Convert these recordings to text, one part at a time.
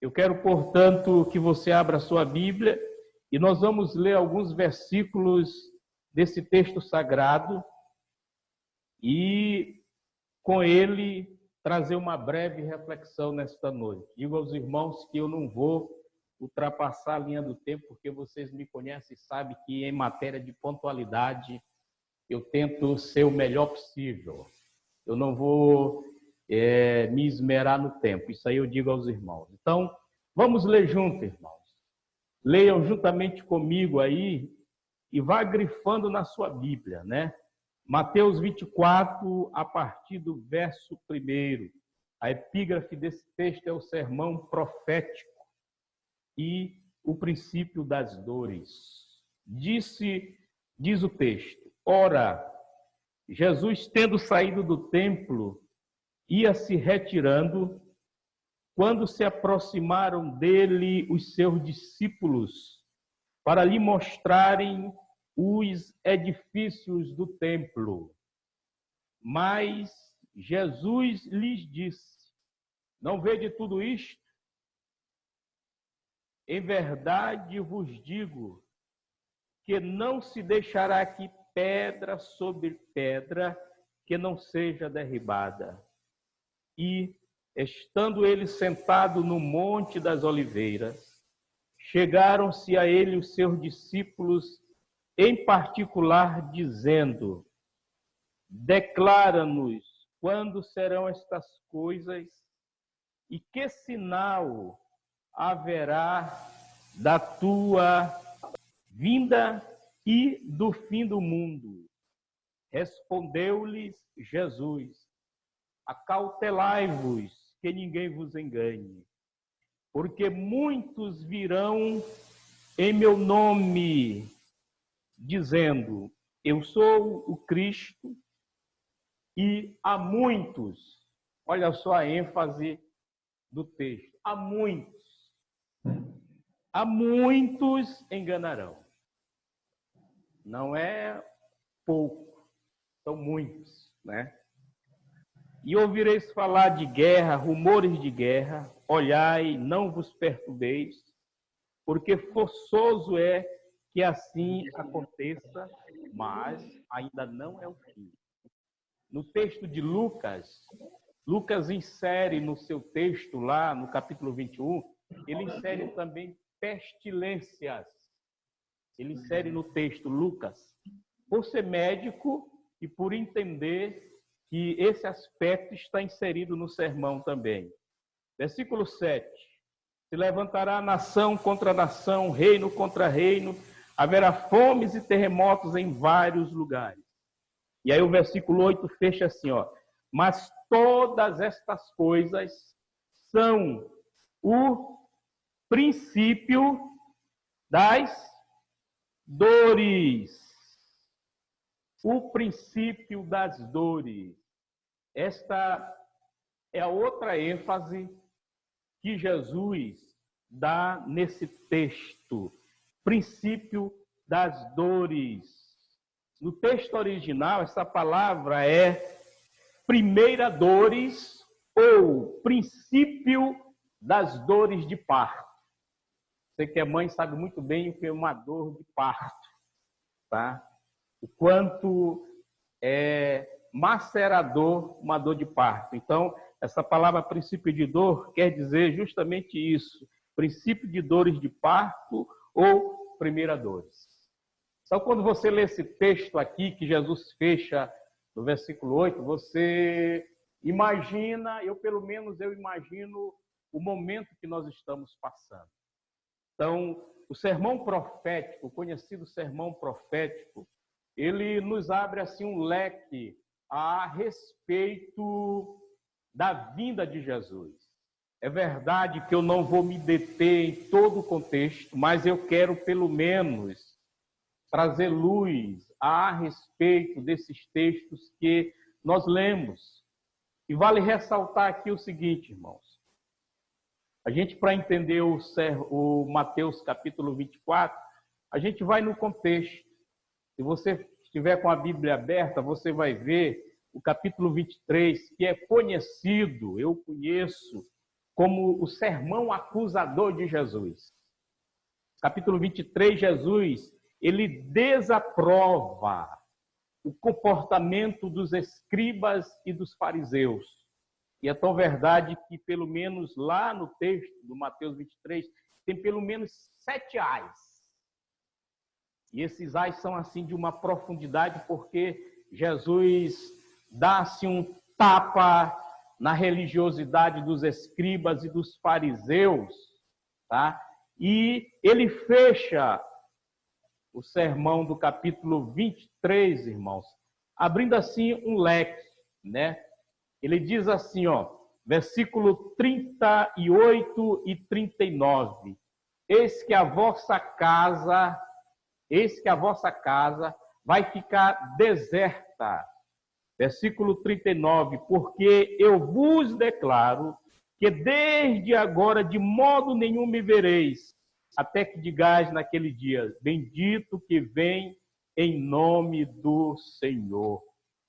Eu quero, portanto, que você abra a sua Bíblia e nós vamos ler alguns versículos desse texto sagrado e, com ele, trazer uma breve reflexão nesta noite. Digo aos irmãos que eu não vou ultrapassar a linha do tempo, porque vocês me conhecem e sabem que, em matéria de pontualidade, eu tento ser o melhor possível. Eu não vou me esmerar no tempo. Isso aí eu digo aos irmãos. Então, vamos ler juntos, irmãos. Leiam juntamente comigo aí e vá grifando na sua Bíblia, né? Mateus 24, a partir do verso 1. A epígrafe desse texto é o sermão profético e o princípio das dores. Diz o texto: ora, Jesus, tendo saído do templo, ia se retirando, quando se aproximaram dele os seus discípulos, para lhe mostrarem os edifícios do templo. Mas Jesus lhes disse: não vede tudo isto? Em verdade vos digo que não se deixará aqui pedra sobre pedra que não seja derribada. E, estando ele sentado no Monte das Oliveiras, chegaram-se a ele os seus discípulos, em particular, dizendo: declara-nos quando serão estas coisas e que sinal haverá da tua vinda e do fim do mundo. Respondeu-lhes Jesus: acautelai-vos, que ninguém vos engane, porque muitos virão em meu nome, dizendo: eu sou o Cristo, e há muitos, olha só a ênfase do texto, há muitos enganarão. Não é pouco, são muitos, né? E ouvireis falar de guerra, rumores de guerra. Olhai, não vos perturbeis, porque forçoso é que assim aconteça, mas ainda não é o fim. No texto de Lucas, Lucas insere no seu texto lá, no capítulo 21, ele insere também pestilências. Ele insere no texto Lucas, por ser médico e por entender que esse aspecto está inserido no sermão também. Versículo 7. Se levantará nação contra nação, reino contra reino, haverá fomes e terremotos em vários lugares. E aí o versículo 8 fecha assim, ó: mas todas estas coisas são o princípio das dores. O princípio das dores. Esta é a outra ênfase que Jesus dá nesse texto. Princípio das dores. No texto original, essa palavra é primeira dores ou princípio das dores de parto. Você que é mãe sabe muito bem o que é uma dor de parto, tá? O quanto é macerador uma dor de parto. Então, essa palavra princípio de dor quer dizer justamente isso, princípio de dores de parto ou primeira dores. Então, quando você lê esse texto aqui, que Jesus fecha no versículo 8, você imagina, eu pelo menos eu imagino o momento que nós estamos passando. Então, o sermão profético, o conhecido sermão profético, ele nos abre assim um leque a respeito da vinda de Jesus. É verdade que eu não vou me deter em todo o contexto, mas eu quero pelo menos trazer luz a respeito desses textos que nós lemos. E vale ressaltar aqui o seguinte, irmãos. A gente, para entender o Mateus capítulo 24, a gente vai no contexto. Se você estiver com a Bíblia aberta, você vai ver o capítulo 23, que é conhecido, eu conheço, como o sermão acusador de Jesus. Capítulo 23, Jesus, ele desaprova o comportamento dos escribas e dos fariseus. E é tão verdade que, pelo menos lá no texto do Mateus 23, tem pelo menos 7 ais. E esses ais são assim de uma profundidade, porque Jesus dá-se um tapa na religiosidade dos escribas e dos fariseus, tá? E ele fecha o sermão do capítulo 23, irmãos, abrindo assim um leque, né? Ele diz assim, ó, versículo 38 e 39. Eis que a vossa casa vai ficar deserta. Versículo 39, porque eu vos declaro que desde agora de modo nenhum me vereis, até que digais naquele dia, bendito que vem em nome do Senhor.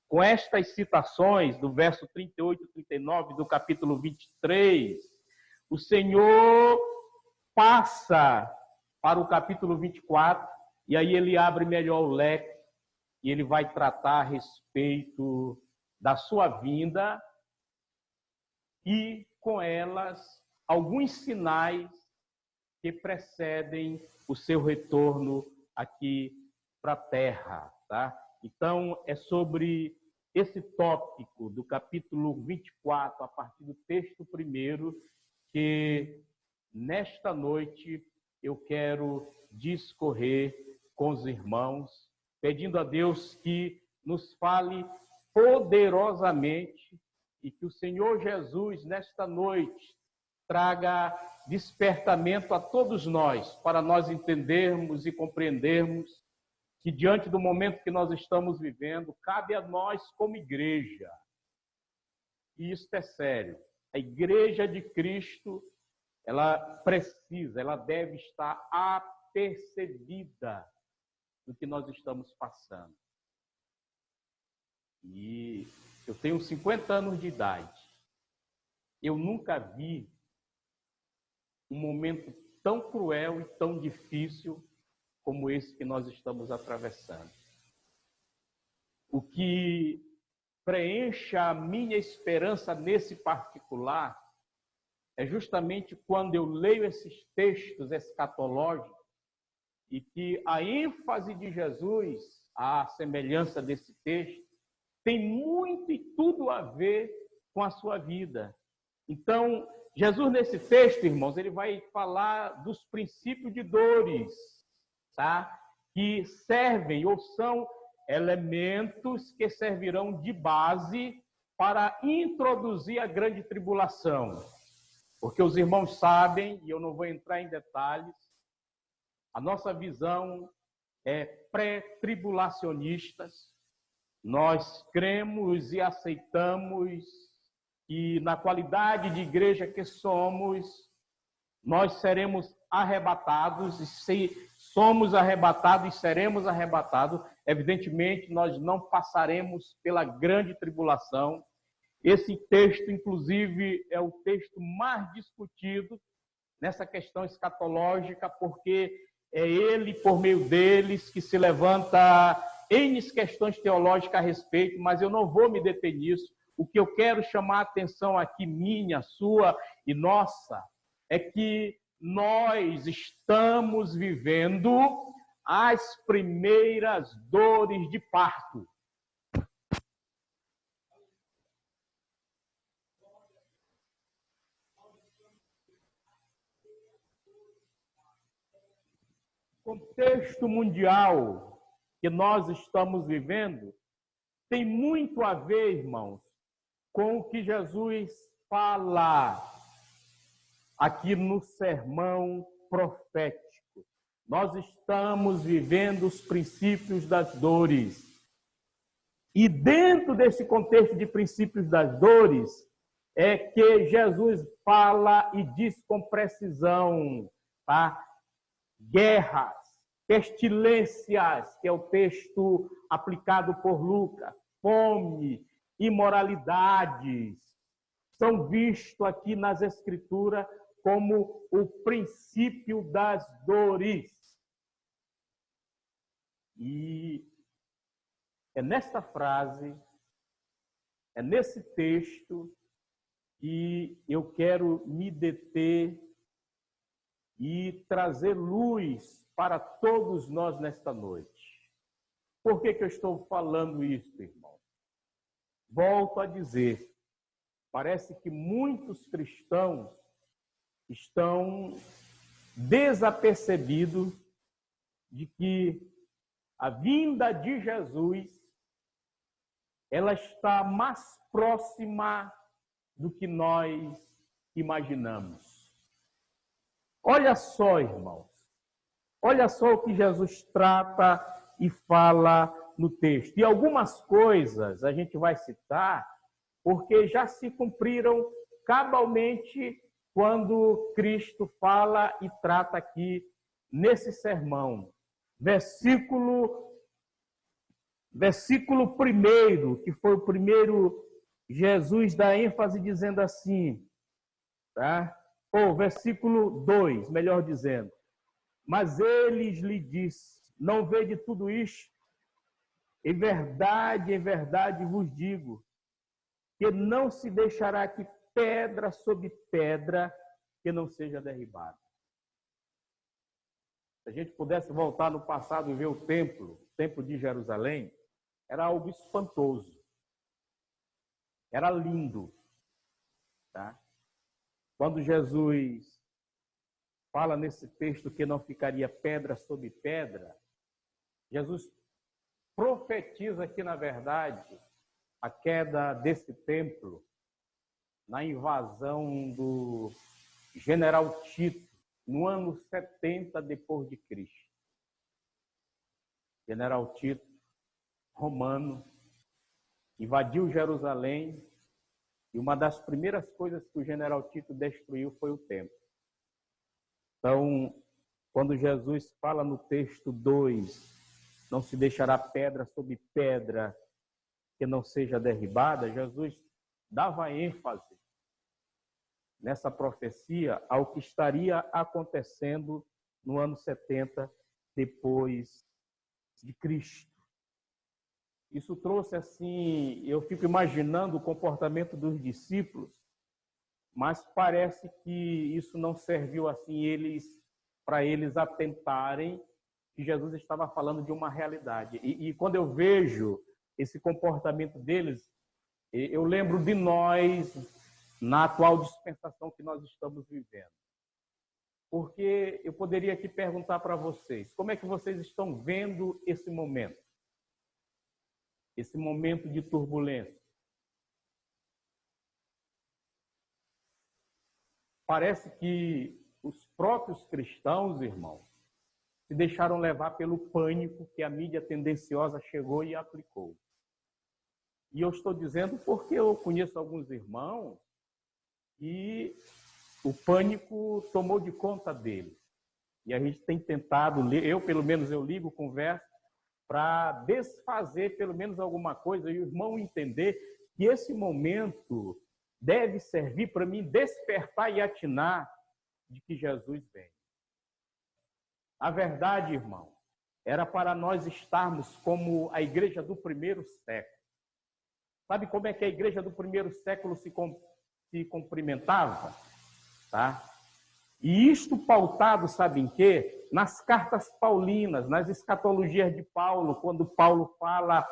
Com estas citações do verso 38 e 39 do capítulo 23, o Senhor passa para o capítulo 24, e aí ele abre melhor o leque, e ele vai tratar a respeito da sua vinda e, com elas, alguns sinais que precedem o seu retorno aqui para a terra, tá? Então, é sobre esse tópico do capítulo 24, a partir do texto 1, que nesta noite eu quero discorrer com os irmãos, pedindo a Deus que nos fale poderosamente e que o Senhor Jesus, nesta noite, traga despertamento a todos nós, para nós entendermos e compreendermos que, diante do momento que nós estamos vivendo, cabe a nós, como igreja, e isso é sério, a igreja de Cristo, ela precisa, ela deve estar apercebida do que nós estamos passando. E eu tenho 50 anos de idade. Eu nunca vi um momento tão cruel e tão difícil como esse que nós estamos atravessando. O que preenche a minha esperança nesse particular é justamente quando eu leio esses textos escatológicos e que a ênfase de Jesus, à semelhança desse texto, tem muito e tudo a ver com a sua vida. Então, Jesus, nesse texto, irmãos, ele vai falar dos princípios de dores, tá? Que servem ou são elementos que servirão de base para introduzir a grande tribulação. Porque os irmãos sabem, e eu não vou entrar em detalhes, a nossa visão é pré-tribulacionistas. Nós cremos e aceitamos que, na qualidade de igreja que somos, nós seremos arrebatados, e se somos arrebatados e seremos arrebatados, evidentemente nós não passaremos pela grande tribulação. Esse texto, inclusive, é o texto mais discutido nessa questão escatológica, porque é ele, por meio deles, que se levanta N questões teológicas a respeito, mas eu não vou me deter nisso. O que eu quero chamar a atenção aqui, minha, sua e nossa, é que nós estamos vivendo as primeiras dores de parto. O contexto mundial que nós estamos vivendo tem muito a ver, irmãos, com o que Jesus fala aqui no sermão profético. Nós estamos vivendo os princípios das dores. E dentro desse contexto de princípios das dores, é que Jesus fala e diz com precisão, tá? Guerras, pestilências, que é o texto aplicado por Lucas, fome, imoralidades. são vistos aqui nas Escrituras como o princípio das dores. E é nesta frase, é nesse texto que eu quero me deter e trazer luz para todos nós nesta noite. Por que eu estou falando isso, irmão? Volto a dizer, parece que muitos cristãos estão desapercebidos de que a vinda de Jesus, ela está mais próxima do que nós imaginamos. Olha só, irmãos, olha só o que Jesus trata e fala no texto. E algumas coisas a gente vai citar, porque já se cumpriram cabalmente quando Cristo fala e trata aqui nesse sermão. Versículo 1, que foi o primeiro, Jesus dá ênfase dizendo assim, tá? Ou versículo 2, melhor dizendo. Mas eles lhe disse, não vede tudo isto? Em verdade vos digo, que não se deixará aqui pedra sobre pedra que não seja derribada. Se a gente pudesse voltar no passado e ver o templo de Jerusalém, era algo espantoso. Era lindo. Tá? Quando Jesus fala nesse texto que não ficaria pedra sobre pedra, Jesus profetiza que, na verdade, a queda desse templo, na invasão do general Tito, no ano 70 depois de Cristo. General Tito, romano, invadiu Jerusalém e uma das primeiras coisas que o general Tito destruiu foi o templo. Então, quando Jesus fala no texto 2, não se deixará pedra sobre pedra que não seja derribada, Jesus dava ênfase nessa profecia ao que estaria acontecendo no ano 70 depois de Cristo. Isso trouxe assim, eu fico imaginando o comportamento dos discípulos, mas parece que isso não serviu assim para eles atentarem que Jesus estava falando de uma realidade. E quando eu vejo esse comportamento deles, eu lembro de nós na atual dispensação que nós estamos vivendo. Porque eu poderia aqui perguntar para vocês, como é que vocês estão vendo esse momento? Esse momento de turbulência. Parece que os próprios cristãos, irmãos, se deixaram levar pelo pânico que a mídia tendenciosa chegou e aplicou. E eu estou dizendo porque eu conheço alguns irmãos e o pânico tomou de conta deles. E a gente tem tentado, pelo menos eu ligo, converso, para desfazer pelo menos alguma coisa e o irmão entender que esse momento deve servir para mim despertar e atinar de que Jesus vem. A verdade, irmão, era para nós estarmos como a igreja do primeiro século. Sabe como é que a igreja do primeiro século se cumprimentava? Tá? E isto pautado, sabe em quê? Nas cartas paulinas, nas escatologias de Paulo, quando Paulo fala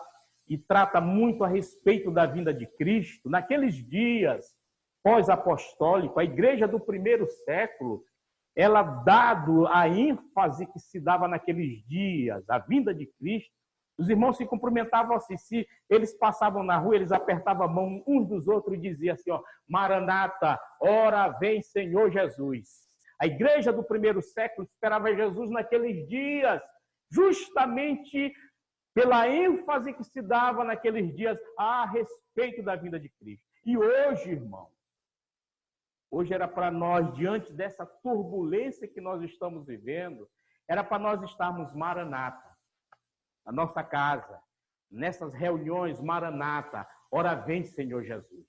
e trata muito a respeito da vinda de Cristo, naqueles dias pós-apostólico, a igreja do primeiro século, ela, dado a ênfase que se dava naqueles dias, a vinda de Cristo, os irmãos se cumprimentavam assim, se eles passavam na rua, eles apertavam a mão uns dos outros e diziam assim, ó, Maranata, ora vem Senhor Jesus. A igreja do primeiro século esperava Jesus naqueles dias, justamente pela ênfase que se dava naqueles dias a respeito da vinda de Cristo. E hoje, irmão, hoje era para nós, diante dessa turbulência que nós estamos vivendo, era para nós estarmos Maranata, na nossa casa, nessas reuniões Maranata, ora vem Senhor Jesus.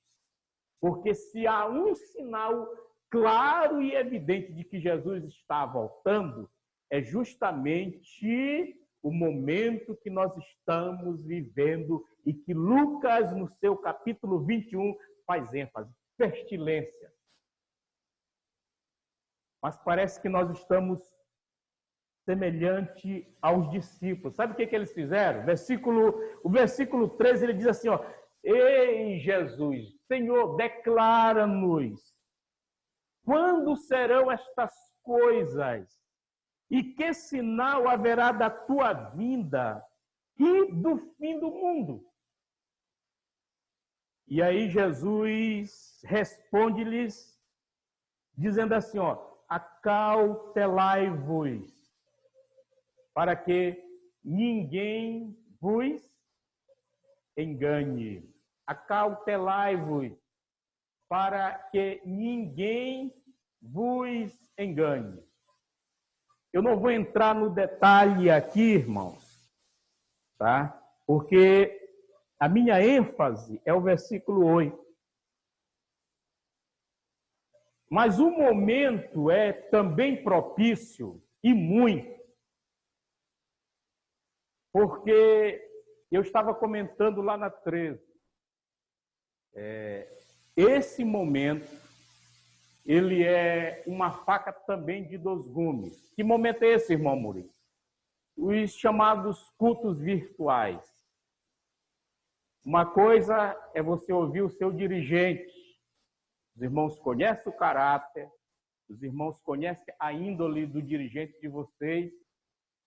Porque se há um sinal claro e evidente de que Jesus está voltando, é justamente o momento que nós estamos vivendo e que Lucas, no seu capítulo 21, faz ênfase: pestilência. Mas parece que nós estamos semelhante aos discípulos. Sabe o que eles fizeram? O versículo 13, ele diz assim, ó: ei, Jesus, Senhor, declara-nos quando serão estas coisas e que sinal haverá da tua vinda e do fim do mundo. E aí Jesus responde-lhes dizendo assim, ó: acautelai-vos para que ninguém vos engane. Acautelai-vos para que ninguém vos engane. Eu não vou entrar no detalhe aqui, irmãos, tá? Porque a minha ênfase é o versículo 8. Mas o momento é também propício e muito, porque eu estava comentando lá na 13. Esse momento, ele é uma faca também de 2 gumes. Que momento é esse, irmão Murilo? Os chamados cultos virtuais. Uma coisa é você ouvir o seu dirigente. Os irmãos conhecem o caráter, os irmãos conhecem a índole do dirigente de vocês,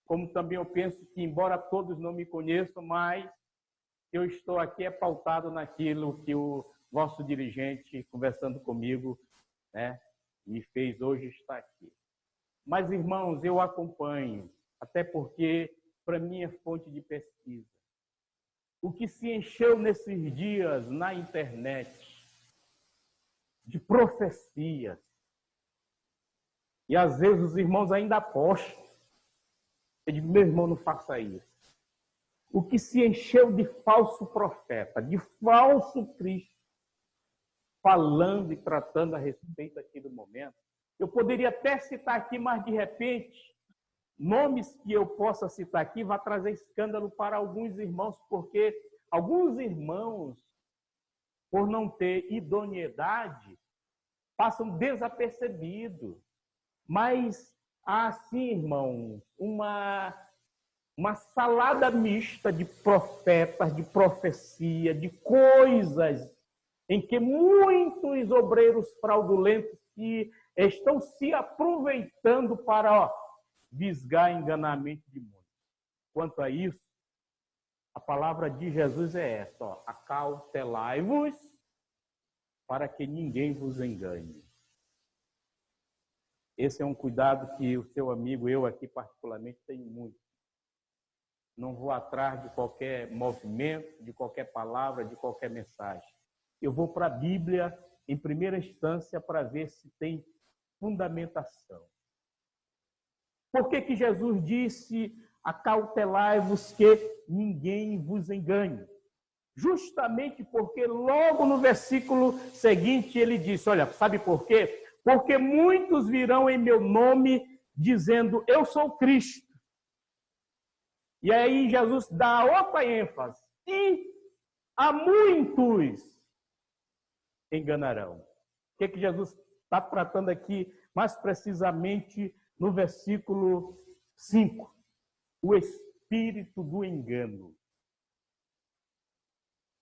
como também eu penso que, embora todos não me conheçam, mas eu estou aqui pautado naquilo que o vosso dirigente, conversando comigo, né, me fez hoje estar aqui. Mas, irmãos, eu acompanho, até porque, para mim, é fonte de pesquisa. O que se encheu nesses dias na internet de profecias, e às vezes os irmãos ainda apostam. Eu digo, meu irmão, não faça isso. O que se encheu de falso profeta, de falso Cristo, falando e tratando a respeito aqui do momento. Eu poderia até citar aqui, mas de repente, nomes que eu possa citar aqui vai trazer escândalo para alguns irmãos, porque alguns irmãos, por não ter idoneidade, passam desapercebidos. Mas há, assim, irmãos, uma salada mista de profetas, de profecia, de coisas em que muitos obreiros fraudulentos que estão se aproveitando para visgar enganamento de muitos. Quanto a isso, a palavra de Jesus é essa: acautelai-vos para que ninguém vos engane. Esse é um cuidado que o seu amigo, eu aqui particularmente, tenho muito. Não vou atrás de qualquer movimento, de qualquer palavra, de qualquer mensagem. Eu vou para a Bíblia, em primeira instância, para ver se tem fundamentação. Por que Jesus disse: acautelai-vos que ninguém vos engane? Justamente porque logo no versículo seguinte ele disse, olha, sabe por quê? Porque muitos virão em meu nome dizendo, eu sou Cristo. E aí Jesus dá outra ênfase. E a muitos enganarão. O que Jesus está tratando aqui, mais precisamente no versículo 5? O espírito do engano.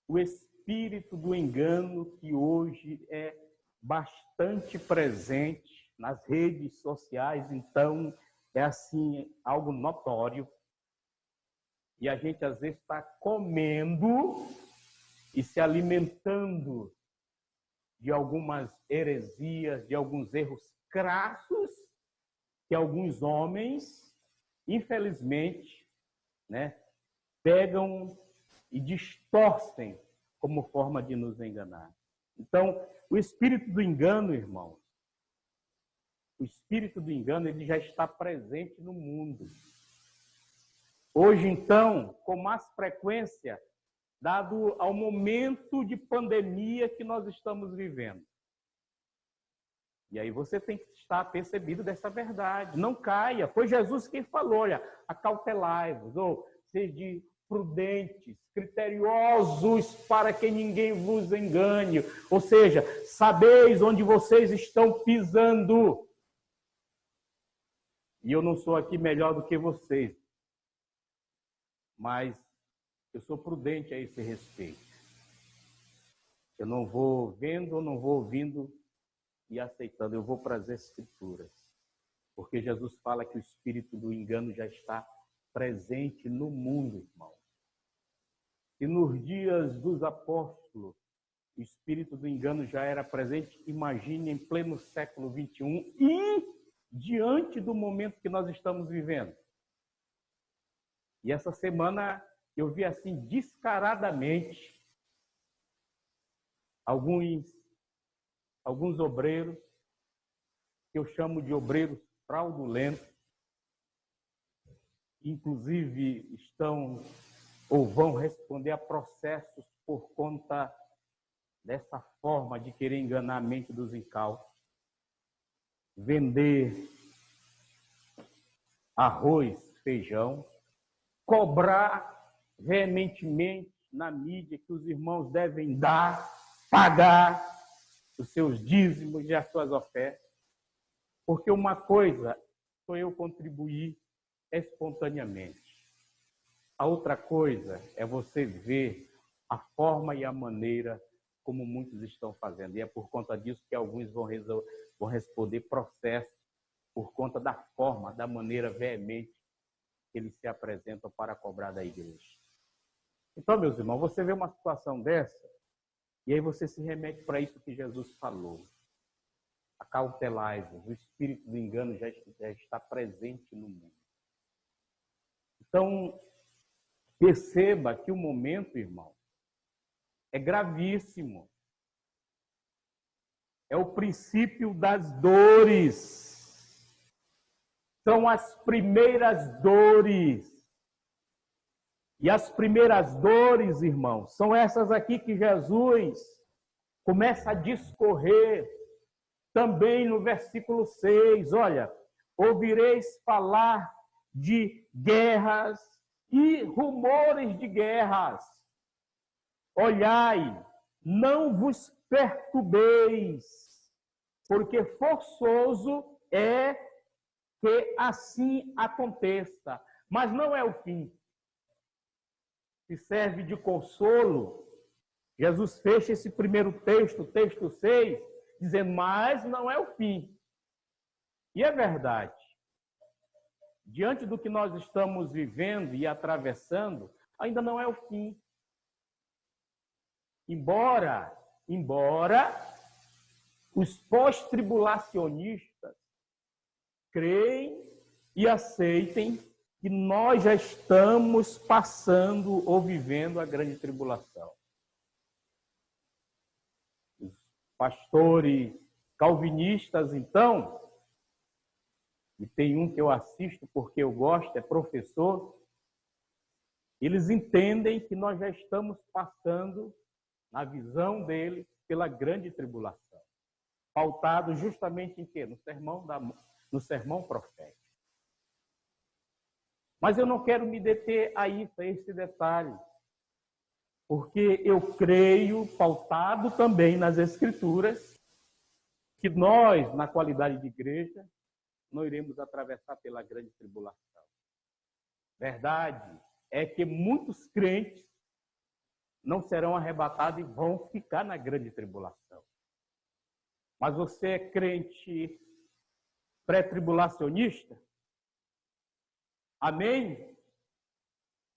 O espírito do engano que hoje é bastante presente nas redes sociais, então é assim algo notório. E a gente às vezes está comendo e se alimentando de algumas heresias, de alguns erros crassos que alguns homens, infelizmente, né, pegam e distorcem como forma de nos enganar. Então, o espírito do engano, irmãos, o espírito do engano, ele já está presente no mundo. Hoje, então, com mais frequência, dado ao momento de pandemia que nós estamos vivendo. E aí você tem que estar percebido dessa verdade. Não caia. Foi Jesus quem falou, olha, acautelai-vos, ou sede prudentes, criteriosos, para que ninguém vos engane. Ou seja, sabeis onde vocês estão pisando. E eu não sou aqui melhor do que vocês. Mas eu sou prudente a esse respeito. Eu não vou vendo, não vou ouvindo e aceitando. Eu vou para as Escrituras. Porque Jesus fala que o espírito do engano já está presente no mundo, irmão. E nos dias dos apóstolos, o espírito do engano já era presente, imagine, em pleno século XXI e diante do momento que nós estamos vivendo. E essa semana eu vi assim descaradamente alguns obreiros, que eu chamo de obreiros fraudulentos, inclusive estão ou vão responder a processos por conta dessa forma de querer enganar a mente dos incautos, vender arroz, feijão, cobrar veementemente na mídia que os irmãos devem dar, pagar os seus dízimos e as suas ofertas. Porque uma coisa foi eu contribuir espontaneamente. A outra coisa é você ver a forma e a maneira como muitos estão fazendo. E é por conta disso que alguns vão responder processo por conta da forma, da maneira veemente que eles se apresentam para cobrar da igreja. Então, meus irmãos, você vê uma situação dessa e aí você se remete para isso que Jesus falou. Acautelai-vos, o espírito do engano já está presente no mundo. Então, perceba que o momento, irmão, é gravíssimo. É o princípio das dores. São as primeiras dores. E as primeiras dores, irmão, são essas aqui que Jesus começa a discorrer também no versículo 6. Olha, ouvireis falar de guerras e rumores de guerras. Olhai, não vos perturbeis, porque forçoso é que assim aconteça. Mas não é o fim. Se serve de consolo, Jesus fecha esse primeiro texto, texto 6, dizendo, mas não é o fim. E é verdade. Diante do que nós estamos vivendo e atravessando, ainda não é o fim. Embora os pós-tribulacionistas creem e aceitem que nós já estamos passando ou vivendo a grande tribulação. Os pastores calvinistas, então, e tem um que eu assisto porque eu gosto, é professor, eles entendem que nós já estamos passando, na visão deles, pela grande tribulação. Pautado justamente em quê? No sermão profético. Mas eu não quero me deter a isso, a esse detalhe, porque eu creio, pautado também nas Escrituras, que nós, na qualidade de igreja, não iremos atravessar pela grande tribulação. Verdade é que muitos crentes não serão arrebatados e vão ficar na grande tribulação. Mas você é crente pré-tribulacionista? Amém?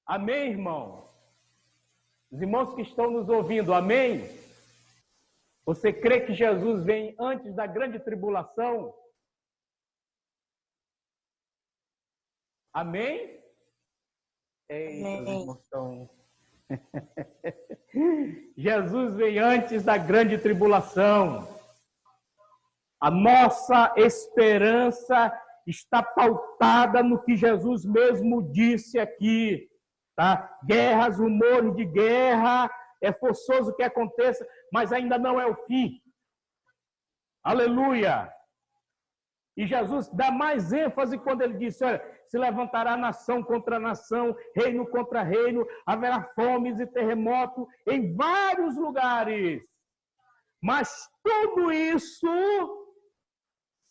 Amém, irmão? Os irmãos que estão nos ouvindo, amém? Você crê que Jesus vem antes da grande tribulação? Amém? Eita, os irmãos estão... Jesus vem antes da grande tribulação. A nossa esperança está pautada no que Jesus mesmo disse aqui. tá? Guerras, rumores de guerra, é forçoso que aconteça, mas ainda não é o fim. Aleluia! E Jesus dá mais ênfase quando ele disse, olha, se levantará nação contra nação, reino contra reino, haverá fomes e terremoto em vários lugares. Mas tudo isso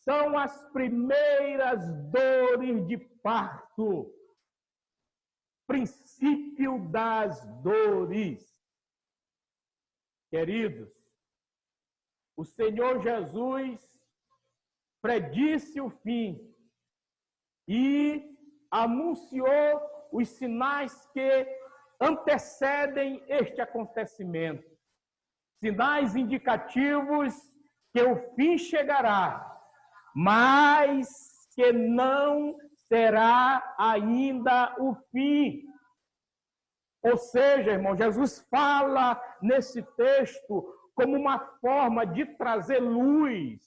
são as primeiras dores de parto. Princípio das dores. Queridos, o Senhor Jesus predisse o fim e anunciou os sinais que antecedem este acontecimento. Sinais indicativos que o fim chegará, mas que não será ainda o fim. Ou seja, irmão, Jesus fala nesse texto como uma forma de trazer luz,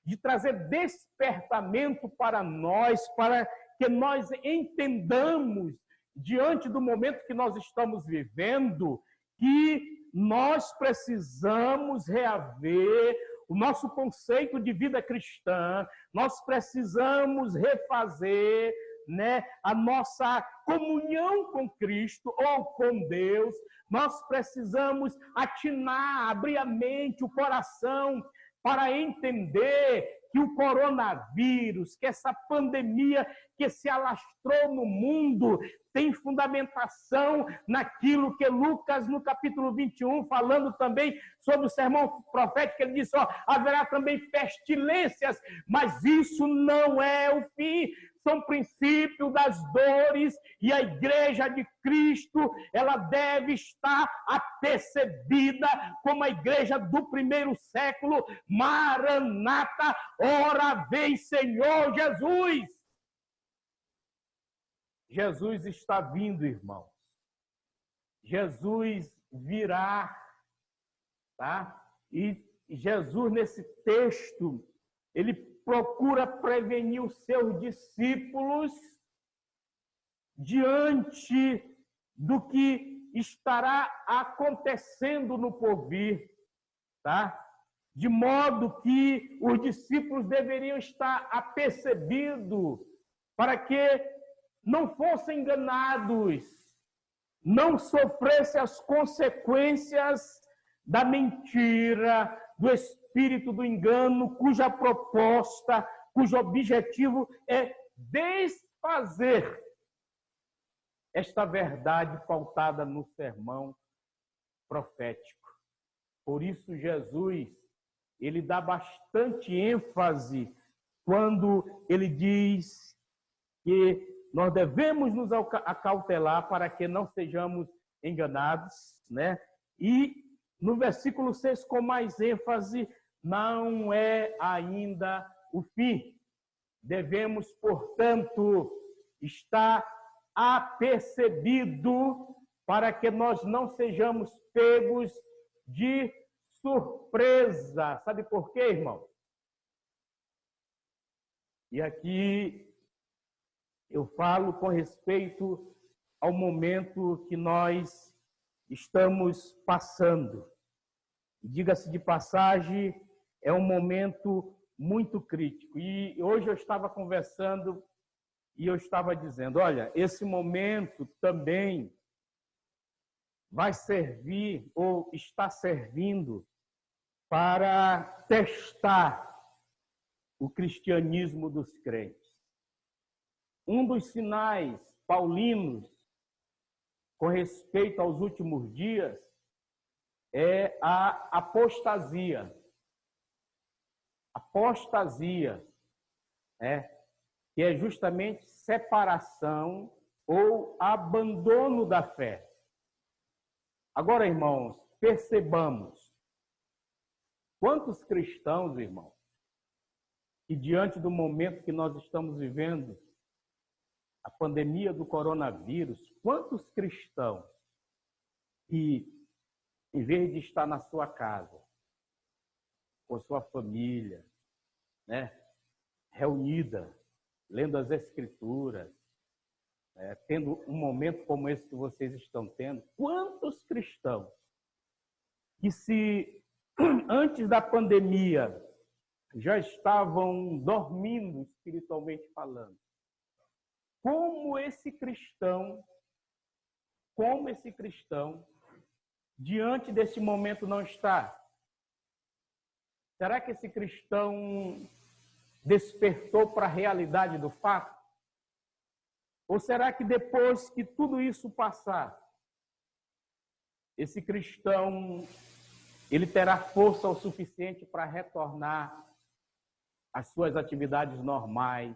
de trazer despertamento para nós, para que nós entendamos, diante do momento que nós estamos vivendo, que nós precisamos reaver o nosso conceito de vida cristã, nós precisamos refazer, né, a nossa comunhão com Cristo ou com Deus, nós precisamos atinar, abrir a mente, o coração, para entender que o coronavírus, que essa pandemia que se alastrou no mundo, tem fundamentação naquilo que Lucas, no capítulo 21, falando também sobre o sermão profético, ele disse, ó, haverá também pestilências, mas isso não é o fim. São princípios das dores e a igreja de Cristo, ela deve estar apercebida como a igreja do primeiro século. Maranata, ora vem Senhor Jesus. Jesus está vindo, irmãos. Jesus virá, tá? E Jesus, nesse texto, ele procura prevenir os seus discípulos diante do que estará acontecendo no porvir, tá? De modo que os discípulos deveriam estar apercebidos para que não fossem enganados, não sofressem as consequências da mentira, do espírito do engano, cuja proposta, cujo objetivo é desfazer esta verdade pautada no sermão profético. Por isso Jesus, ele dá bastante ênfase quando ele diz que nós devemos nos acautelar para que não sejamos enganados, né? E no versículo 6, com mais ênfase, não é ainda o fim. Devemos, portanto, estar apercebido para que nós não sejamos pegos de surpresa. Sabe por quê, irmão? E aqui eu falo com respeito ao momento que nós estamos passando. Diga-se de passagem, é um momento muito crítico. E hoje eu estava conversando e eu estava dizendo, olha, esse momento também vai servir ou está servindo para testar o cristianismo dos crentes. Um dos sinais paulinos com respeito aos últimos dias é a apostasia. Apostasia, que é justamente separação ou abandono da fé. Agora, irmãos, percebamos quantos cristãos, irmãos, que diante do momento que nós estamos vivendo, a pandemia do coronavírus, quantos cristãos que, em vez de estar na sua casa, com sua família, né, reunida, lendo as Escrituras, tendo um momento como esse que vocês estão tendo, quantos cristãos que se antes da pandemia já estavam dormindo espiritualmente falando, como esse cristão, diante desse momento não está? Será que esse cristão despertou para a realidade do fato? Ou será que depois que tudo isso passar, esse cristão ele terá força o suficiente para retornar às suas atividades normais,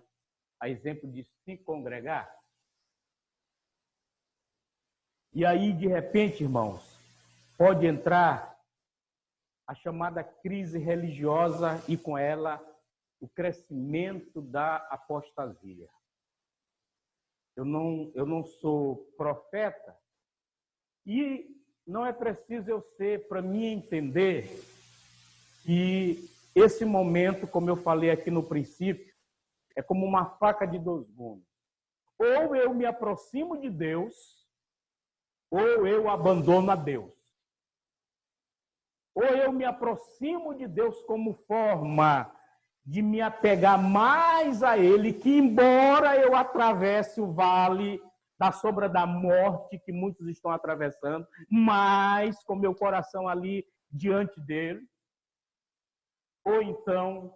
a exemplo de se congregar? E aí, de repente, irmãos, pode entrar a chamada crise religiosa e com ela o crescimento da apostasia. Eu não sou profeta e não é preciso eu ser para mim entender que esse momento, como eu falei aqui no princípio, é como uma faca de dois gumes. Ou eu me aproximo de Deus, ou eu abandono a Deus. Ou eu me aproximo de Deus como forma de me apegar mais a Ele, que embora eu atravesse o vale da sombra da morte, que muitos estão atravessando, mas com meu coração ali diante dele, ou então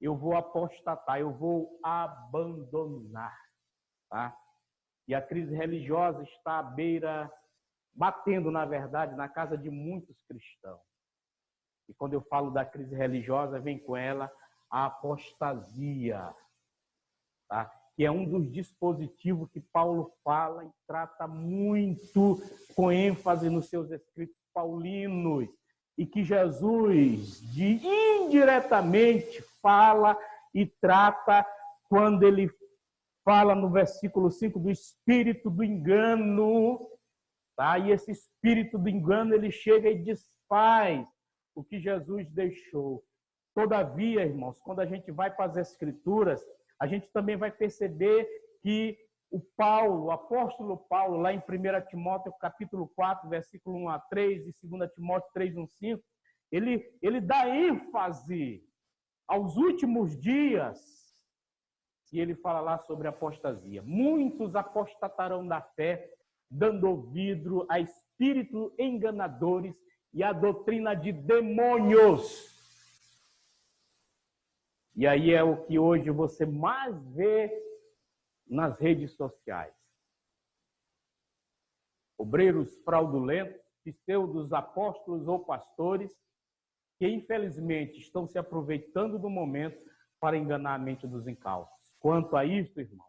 eu vou apostatar, eu vou abandonar. Tá? E a crise religiosa está à beira, batendo, na verdade, na casa de muitos cristãos. E quando eu falo da crise religiosa, vem com ela a apostasia, tá? Que é um dos dispositivos que Paulo fala e trata muito com ênfase nos seus escritos paulinos, e que Jesus indiretamente fala e trata quando ele fala no versículo 5 do espírito do engano, tá? E esse espírito do engano ele chega e desfaz o que Jesus deixou. Todavia, irmãos, quando a gente vai para as Escrituras, a gente também vai perceber que o apóstolo Paulo, lá em 1 Timóteo capítulo 4, versículo 1 a 3, e 2 Timóteo 3, 1, 5, ele dá ênfase aos últimos dias, e ele fala lá sobre apostasia. Muitos apostatarão da fé, dando ouvido a espíritos enganadores e a doutrina de demônios. E aí é o que hoje você mais vê nas redes sociais. Obreiros fraudulentos, pseudos apóstolos ou pastores, que infelizmente estão se aproveitando do momento para enganar a mente dos incautos. Quanto a isso, irmão,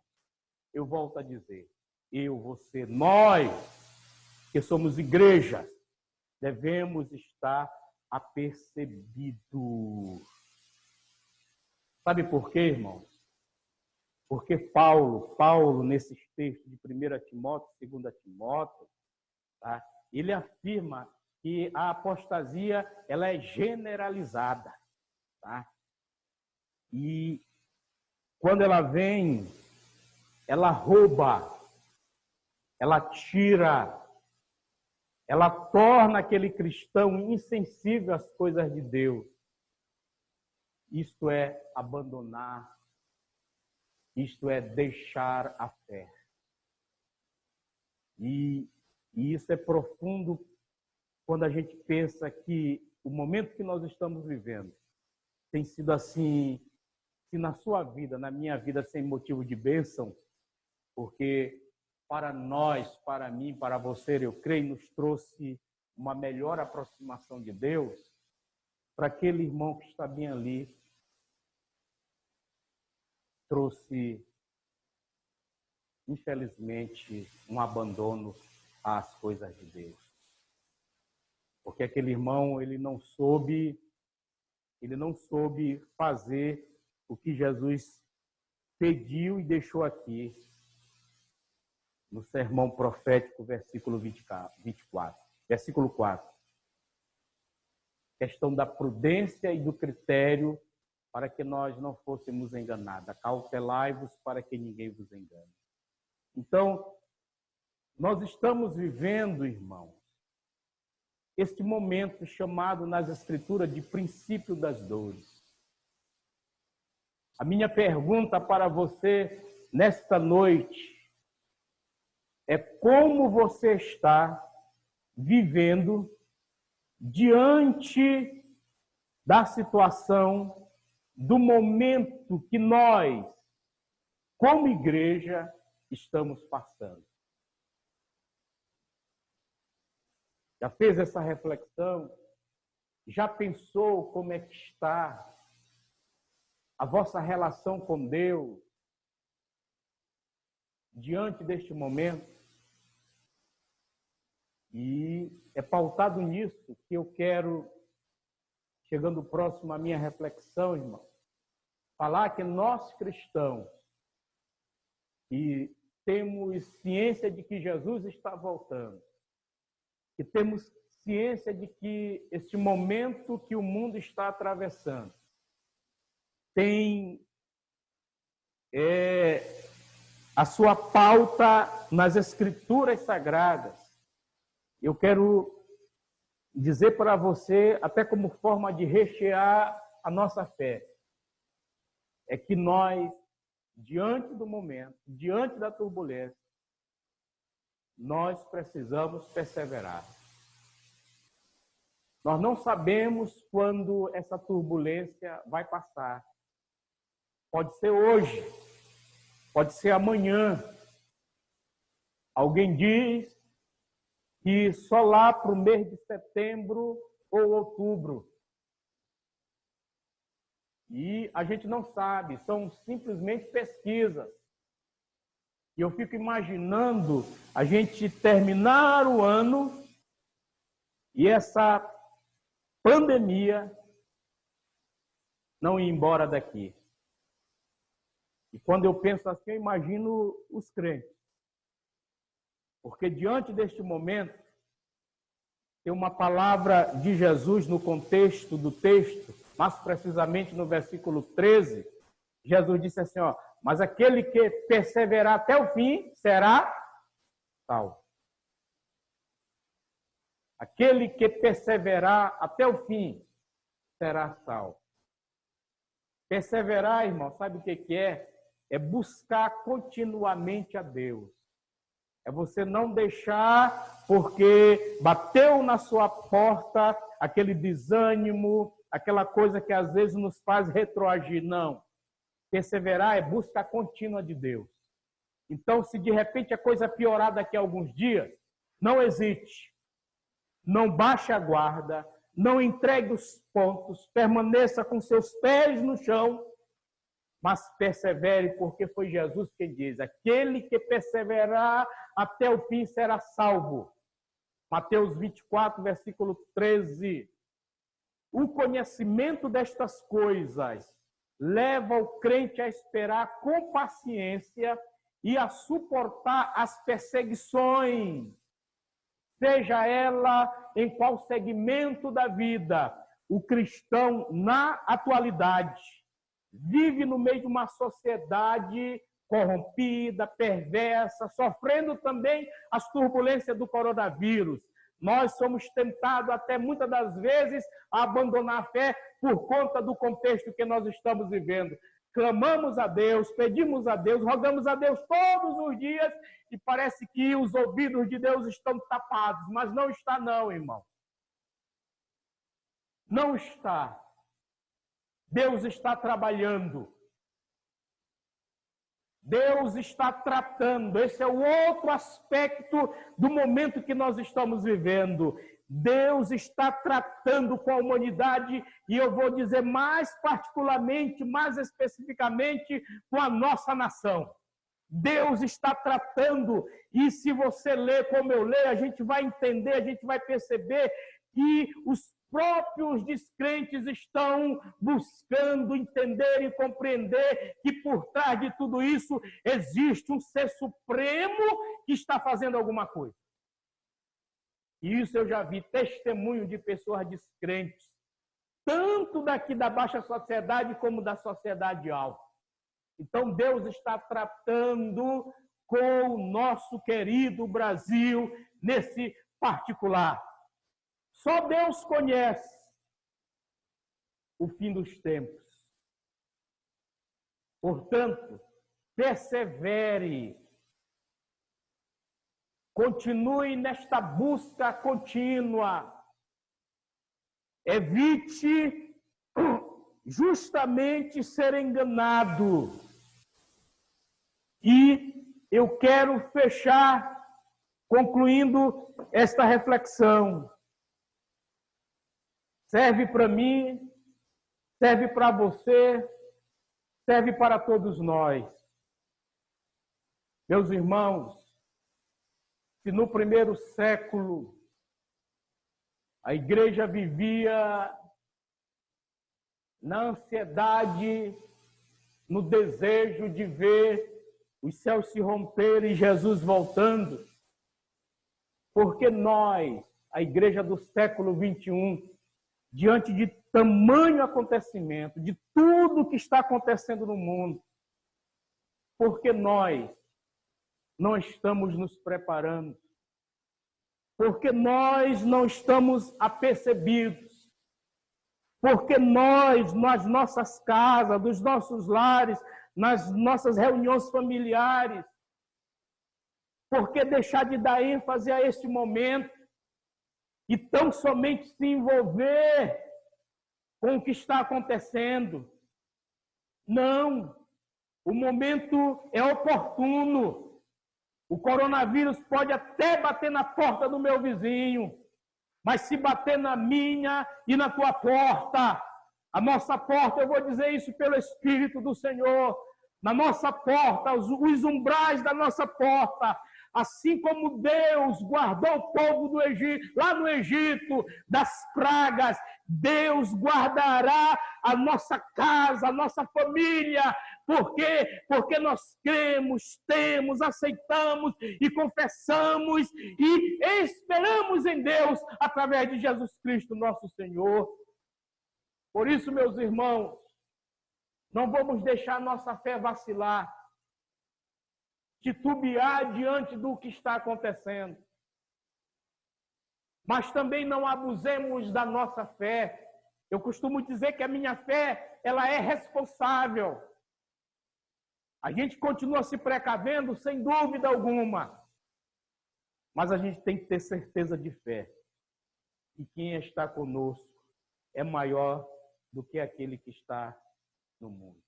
eu volto a dizer, eu, você, nós, que somos igrejas, devemos estar apercebidos. Sabe por quê, irmãos? Porque Paulo, nesses textos de 1 Timóteo, 2 Timóteo, tá? Ele afirma que a apostasia ela é generalizada. Tá? E quando ela vem, ela rouba, ela tira, ela torna aquele cristão insensível às coisas de Deus. Isto é abandonar, isto é deixar a fé. E isso é profundo quando a gente pensa que o momento que nós estamos vivendo tem sido assim, se na sua vida, na minha vida, sem motivo de bênção, porque para nós, para mim, para você, eu creio, nos trouxe uma melhor aproximação de Deus. Para aquele irmão que está bem ali, trouxe, infelizmente, um abandono às coisas de Deus. Porque aquele irmão, ele não soube fazer o que Jesus pediu e deixou aqui no sermão profético, versículo 24, versículo 4. Questão da prudência e do critério para que nós não fôssemos enganados. Acautelai-vos para que ninguém vos engane. Então, Nós estamos vivendo, irmãos, este momento chamado nas Escrituras de princípio das dores. A minha pergunta para você nesta noite é como você está vivendo diante da situação, do momento que nós, como igreja, estamos passando. Já fez essa reflexão? Já pensou como é que está a vossa relação com Deus diante deste momento? E é pautado nisso que eu quero, chegando próximo à minha reflexão, irmão, falar que nós cristãos, que temos ciência de que Jesus está voltando, que temos ciência de que este momento que o mundo está atravessando tem a sua pauta nas Escrituras Sagradas. Eu quero dizer para você, até como forma de rechear a nossa fé, é que nós, diante do momento, diante da turbulência, nós precisamos perseverar. Nós não sabemos quando essa turbulência vai passar. Pode ser hoje, pode ser amanhã. Alguém diz que só lá para o mês de setembro ou outubro. E a gente não sabe, são simplesmente pesquisas. E eu fico imaginando a gente terminar o ano e essa pandemia não ir embora daqui. E quando eu penso assim, eu imagino os crentes. Porque diante deste momento, tem uma palavra de Jesus no contexto do texto, mais precisamente no versículo 13, Jesus disse assim, ó, mas aquele que perseverar até o fim será salvo. Aquele que perseverar até o fim será salvo. Perseverar, irmão, sabe o que é? É buscar continuamente a Deus. É você não deixar porque bateu na sua porta aquele desânimo, aquela coisa que às vezes nos faz retroagir. Não. Perseverar é busca contínua de Deus. Então, se de repente a coisa piorar daqui a alguns dias, não hesite. Não baixe a guarda, não entregue os pontos, permaneça com seus pés no chão, mas persevere, porque foi Jesus quem diz, aquele que perseverar até o fim será salvo. Mateus 24, versículo 13. O conhecimento destas coisas leva o crente a esperar com paciência e a suportar as perseguições, seja ela em qual segmento da vida. O cristão, na atualidade, vive no meio de uma sociedade corrompida, perversa, sofrendo também as turbulências do coronavírus. Nós somos tentados até muitas das vezes a abandonar a fé por conta do contexto que nós estamos vivendo. Clamamos a Deus, pedimos a Deus, rogamos a Deus todos os dias e parece que os ouvidos de Deus estão tapados, mas não está não, irmão. Não está. Deus está trabalhando. Deus está tratando. Esse é o outro aspecto do momento que nós estamos vivendo. Deus está tratando com a humanidade e eu vou dizer mais particularmente, mais especificamente com a nossa nação. Deus está tratando e se você ler como eu leio, a gente vai entender, a gente vai perceber que os próprios descrentes estão buscando entender e compreender que por trás de tudo isso existe um ser supremo que está fazendo alguma coisa. E isso eu já vi testemunho de pessoas descrentes, tanto daqui da baixa sociedade como da sociedade alta. Então Deus está tratando colocou o nosso querido Brasil nesse particular. Só Deus conhece o fim dos tempos. Portanto, persevere, continue nesta busca contínua, evite justamente ser enganado. E eu quero fechar concluindo esta reflexão. Serve para mim, serve para você, serve para todos nós. Meus irmãos, se no primeiro século a igreja vivia na ansiedade, no desejo de ver os céus se romperem e Jesus voltando, porque nós, a igreja do século 21, diante de tamanho acontecimento, de tudo que está acontecendo no mundo, porque nós não estamos nos preparando, porque nós não estamos apercebidos, porque nós, nas nossas casas, nos nossos lares, nas nossas reuniões familiares, porque deixar de dar ênfase a este momento e tão somente se envolver com o que está acontecendo? Não, o momento é oportuno. O coronavírus pode até bater na porta do meu vizinho, mas se bater na minha e na tua porta, a nossa porta, eu vou dizer isso pelo Espírito do Senhor, na nossa porta, os umbrais da nossa porta, assim como Deus guardou o povo do Egito, lá no Egito, das pragas, Deus guardará a nossa casa, a nossa família. Por quê? Porque nós cremos, temos, aceitamos e confessamos e esperamos em Deus através de Jesus Cristo, nosso Senhor. Por isso, meus irmãos, não vamos deixar nossa fé vacilar, titubear diante do que está acontecendo. Mas também não abusemos da nossa fé. Eu costumo dizer que a minha fé, ela é responsável. A gente continua se precavendo, sem dúvida alguma. Mas a gente tem que ter certeza de fé. E quem está conosco é maior do que aquele que está no mundo.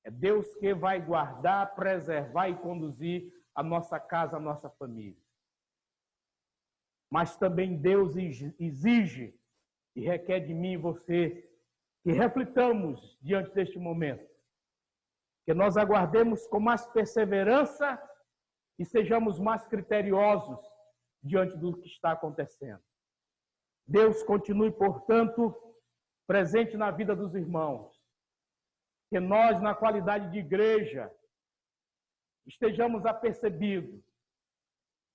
É Deus que vai guardar, preservar e conduzir a nossa casa, a nossa família. Mas também Deus exige e requer de mim e você que reflitamos diante deste momento, que nós aguardemos com mais perseverança e sejamos mais criteriosos diante do que está acontecendo. Deus continue, portanto, presente na vida dos irmãos. Que nós, na qualidade de igreja, estejamos apercebidos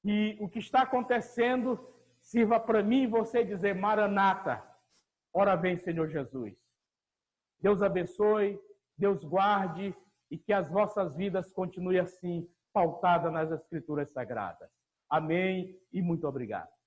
e o que está acontecendo sirva para mim e você dizer: Maranata, ora vem, Senhor Jesus. Deus abençoe, Deus guarde e que as vossas vidas continuem assim, pautadas nas Escrituras Sagradas. Amém e muito obrigado.